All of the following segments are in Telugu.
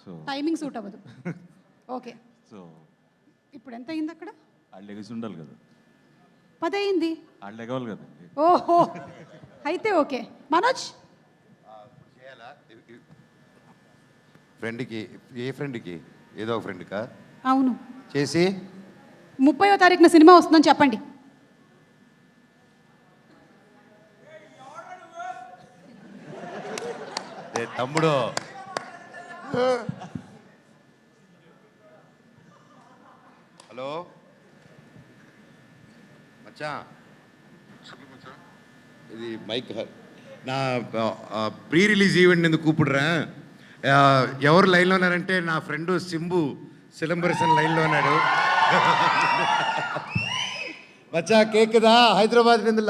సో టైమింగ్ సూట్ అవ్వదు. ఓకే, సో ఇప్పుడు ఎంత అయింది అక్కడ? వాళ్ళు లెగిసి ఉండాలి కదా, 10 అయింది. వాళ్ళు లెగవాలి కదండి. ఓహో, అయితే ఓకే. మనోజ్ ఫ్రెండ్కి, ఏ ఫ్రెండ్కి? ఏదో ఒక ఫ్రెండ్కా అవును, చేసి 30వ తారీఖున సినిమా వస్తుందని చెప్పండి. తమ్ముడు హలో మచ్చా, ఇది మైక్ నా ప్రీ రిలీజ్ ఈవెంట్ ఎందుకు కూపిడురా? ఎవరు లైన్లో ఉన్నారంటే నా ఫ్రెండ్ సింబు సిలంబరసన్ లైన్లో ఉన్నాడు. మచ్చా కేక్దా హైదరాబాద్ నింద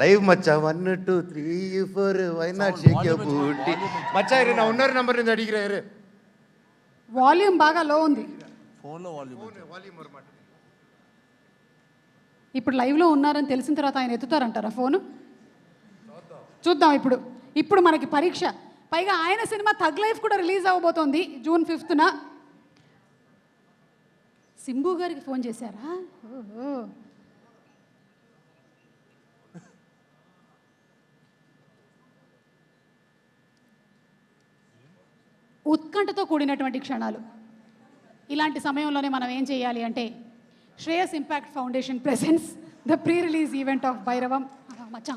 live Maccha 1 2 3 4 why not Sheikh your బూటీ మచ్చా. ఇరు నా ఉన్నర్ నంబర్ నింద అడిగిరా. వాల్యూమ్ బాగా లో ఉంది. ఫోన్లో వాల్యూమ్ ఇప్పుడు లైవ్లో ఉన్నారని తెలిసిన తర్వాత ఆయన ఎత్తుతారంటారా ఫోను? చూద్దాం. ఇప్పుడు మనకి పరీక్ష. పైగా ఆయన సినిమా థగ్ లైఫ్ కూడా రిలీజ్ అవ్వబోతోంది జూన్ 5న. సింబు గారికి ఫోన్ చేశారా? ఓహో, ఉత్కంఠతో కూడినటువంటి క్షణాలు. ఇలాంటి సమయంలోనే మనం ఏం చేయాలి అంటే, Shreyas impact foundation presents the pre release event of Bhairavam. మచ్చా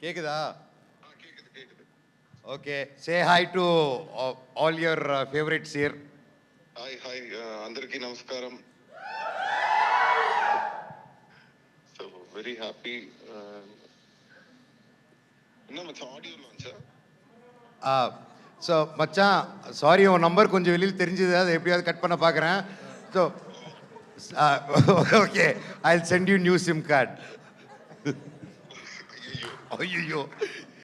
కేకుదా? Okay, say hi to all your favourites here. Hi అందరికీ నమస్కారం. So very happy. ஆடியோ லான்ச்சா? ஸோ மச்சான் சாரி, உன் நம்பர் கொஞ்சம் வெளியில் தெரிஞ்சது, அதை எப்படியாவது கட் பண்ண பார்க்குறேன். So okay, I will send you new SIM card. ஐயோ